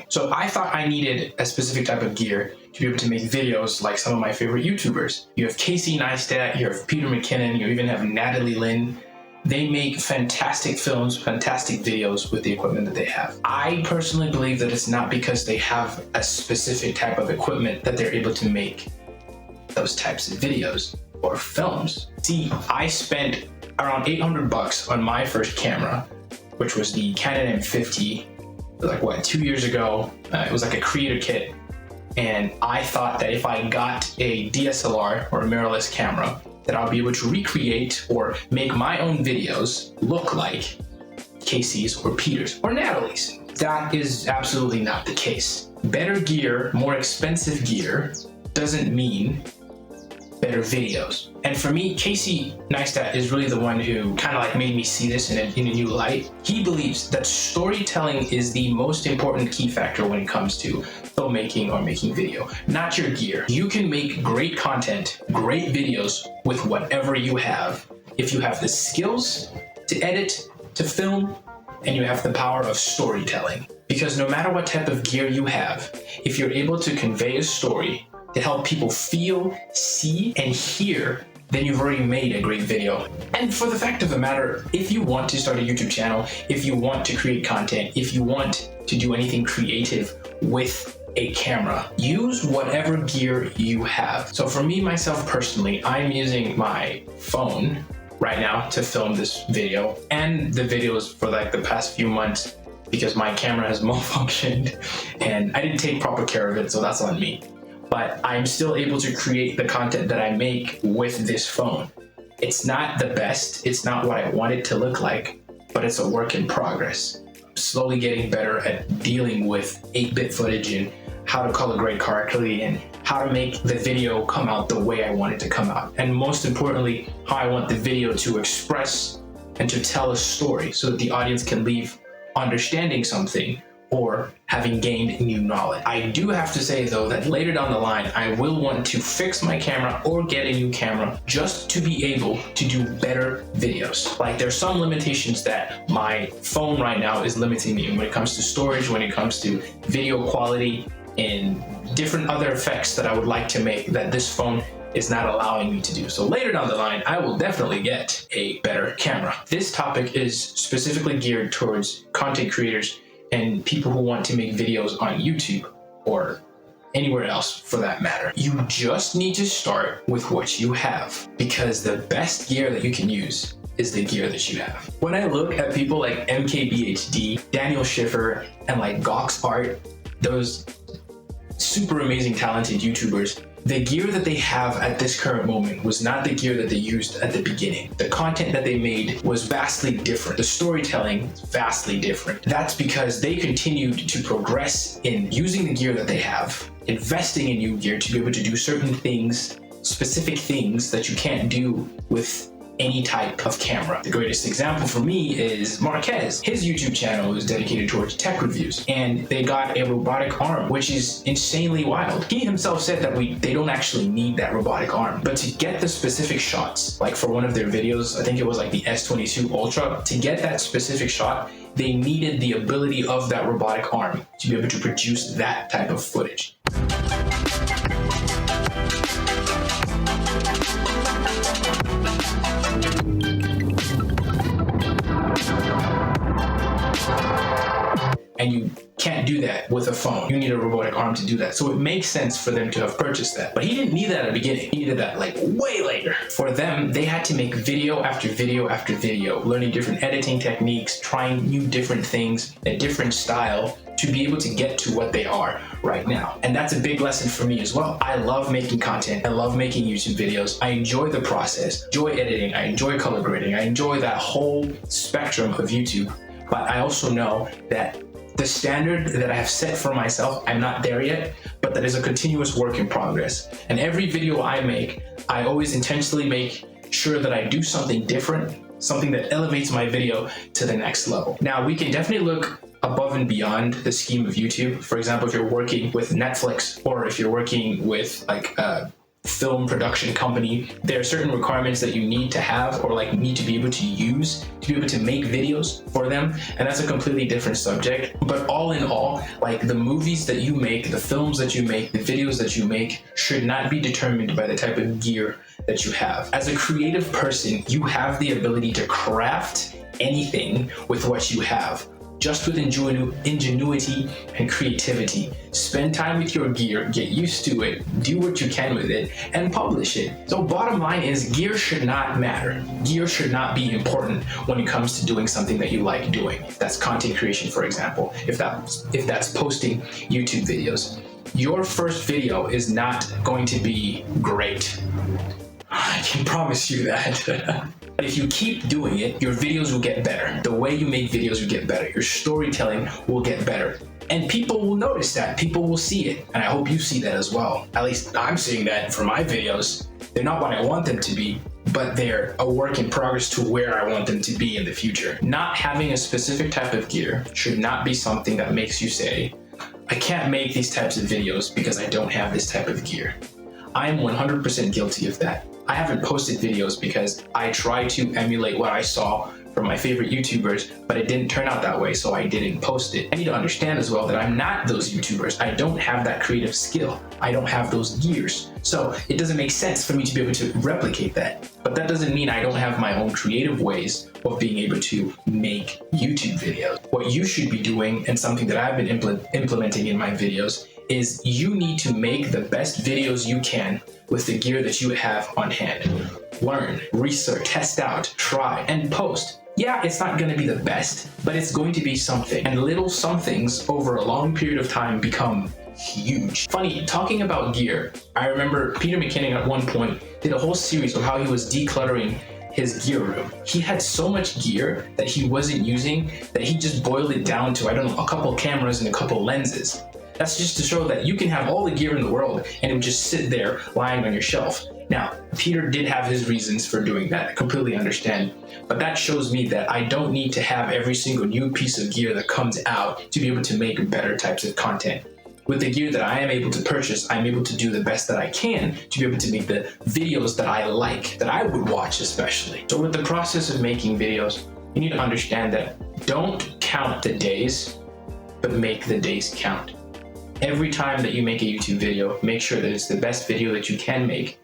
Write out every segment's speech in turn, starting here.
So I thought I needed a specific type of gear to be able to make videos like some of my favorite YouTubers. You have Casey Neistat, you have Peter McKinnon, you even have Natalie Lynn. They make fantastic films, fantastic videos with the equipment that they have. I personally believe that it's not because they have a specific type of equipment that they're able to make those types of videos or films. See, I spent around $800 on my first camera, which was the Canon M50, like what, 2 years ago. It was like a creator kit. And I thought that if I got a DSLR or a mirrorless camera, that I'll be able to recreate or make my own videos look like Casey's or Peter's or Natalie's. That is absolutely not the case. Better gear, more expensive gear, doesn't mean better videos. And for me, Casey Neistat is really the one who kind of like made me see this in a new light. He believes that storytelling is the most important key factor when it comes to filmmaking or making video, not your gear. You can make great content, great videos with whatever you have. If you have the skills to edit, to film, and you have the power of storytelling. Because no matter what type of gear you have, if you're able to convey a story to help people feel, see, and hear, then you've already made a great video. And for the fact of the matter, if you want to start a YouTube channel, if you want to create content, if you want to do anything creative with a camera, use whatever gear you have. So for me, myself personally, I'm using my phone right now to film this video and the videos for like the past few months because my camera has malfunctioned and I didn't take proper care of it, so that's on me. But I'm still able to create the content that I make with this phone. It's not the best, it's not what I want it to look like, but it's a work in progress. I'm slowly getting better at dealing with 8-bit footage and how to color grade correctly and how to make the video come out the way I want it to come out. And most importantly, how I want the video to express and to tell a story so that the audience can leave understanding something or having gained new knowledge. I do have to say though that later down the line, I will want to fix my camera or get a new camera just to be able to do better videos. Like there's some limitations that my phone right now is limiting me when it comes to storage, when it comes to video quality and different other effects that I would like to make that this phone is not allowing me to do. So later down the line, I will definitely get a better camera. This topic is specifically geared towards content creators and people who want to make videos on YouTube or anywhere else for that matter. You just need to start with what you have because the best gear that you can use is the gear that you have. When I look at people like MKBHD, Daniel Schiffer, and like Gox Art, those super amazing talented YouTubers, the gear that they have at this current moment was not the gear that they used at the beginning. The content that they made was vastly different. The storytelling is vastly different. That's because they continued to progress in using the gear that they have, investing in new gear to be able to do certain things, specific things that you can't do with any type of camera. The greatest example for me is Marquez. His YouTube channel is dedicated towards tech reviews and they got a robotic arm, which is insanely wild. He himself said that they don't actually need that robotic arm, but to get the specific shots, like for one of their videos, I think it was like the S22 Ultra, to get that specific shot, they needed the ability of that robotic arm to be able to produce that type of footage. And you can't do that with a phone. You need a robotic arm to do that. So it makes sense for them to have purchased that. But he didn't need that at the beginning. He needed that like way later. For them, they had to make video after video after video, learning different editing techniques, trying new different things, a different style to be able to get to what they are right now. And that's a big lesson for me as well. I love making content. I love making YouTube videos. I enjoy the process, enjoy editing, I enjoy color grading, I enjoy that whole spectrum of YouTube. But I also know that the standard that I have set for myself, I'm not there yet, but that is a continuous work in progress. And every video I make, I always intentionally make sure that I do something different, something that elevates my video to the next level. Now, we can definitely look above and beyond the scheme of YouTube. For example, if you're working with Netflix or if you're working with like film production company, there are certain requirements that you need to have or like need to be able to use to be able to make videos for them, and that's a completely different subject. But all in all, like the movies that you make, the films that you make, the videos that you make should not be determined by the type of gear that you have. As a creative person, you have the ability to craft anything with what you have, just with ingenuity and creativity. Spend time with your gear, get used to it, do what you can with it, and publish it. So bottom line is, gear should not matter. Gear should not be important when it comes to doing something that you like doing. If that's content creation, for example, if that's posting YouTube videos. Your first video is not going to be great. I can promise you that. But if you keep doing it, your videos will get better. The way you make videos will get better. Your storytelling will get better. And people will notice that. People will see it. And I hope you see that as well. At least I'm seeing that for my videos. They're not what I want them to be, but they're a work in progress to where I want them to be in the future. Not having a specific type of gear should not be something that makes you say, I can't make these types of videos because I don't have this type of gear. I am 100% guilty of that. I haven't posted videos because I tried to emulate what I saw from my favorite YouTubers, but it didn't turn out that way, so I didn't post it. I need to understand as well that I'm not those YouTubers. I don't have that creative skill. I don't have those gears. So it doesn't make sense for me to be able to replicate that. But that doesn't mean I don't have my own creative ways of being able to make YouTube videos. What you should be doing, and something that I've been implementing in my videos, is you need to make the best videos you can with the gear that you have on hand. Learn, research, test out, try, and post. Yeah, it's not going to be the best, but it's going to be something. And little somethings over a long period of time become huge. Funny, talking about gear, I remember Peter McKinnon at one point did a whole series of how he was decluttering his gear room. He had so much gear that he wasn't using that he just boiled it down to, I don't know, a couple cameras and a couple lenses. That's just to show that you can have all the gear in the world and it would just sit there lying on your shelf. Now, Peter did have his reasons for doing that, I completely understand. But that shows me that I don't need to have every single new piece of gear that comes out to be able to make better types of content. With the gear that I am able to purchase, I'm able to do the best that I can to be able to make the videos that I like, that I would watch especially. So with the process of making videos, you need to understand that don't count the days, but make the days count. Every time that you make a YouTube video, make sure that it's the best video that you can make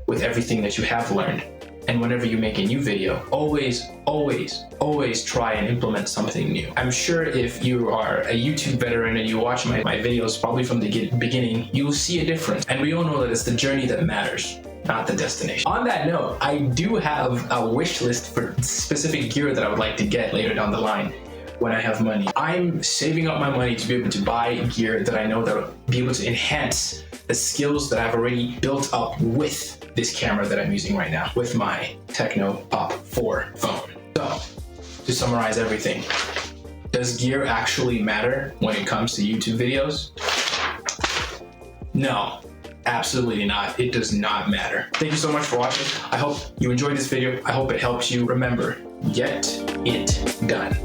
with everything that you have learned. And whenever you make a new video, always, always, always try and implement something new. I'm sure if you are a YouTube veteran and you watch my videos probably from the beginning, you'll see a difference. And we all know that it's the journey that matters, not the destination. On that note, I do have a wish list for specific gear that I would like to get later down the line when I have money. I'm saving up my money to be able to buy gear that I know that will be able to enhance the skills that I've already built up with this camera that I'm using right now, with my Techno Pop 4 phone. So, to summarize everything, does gear actually matter when it comes to YouTube videos? No, absolutely not. It does not matter. Thank you so much for watching. I hope you enjoyed this video. I hope it helps you. Remember, get it done.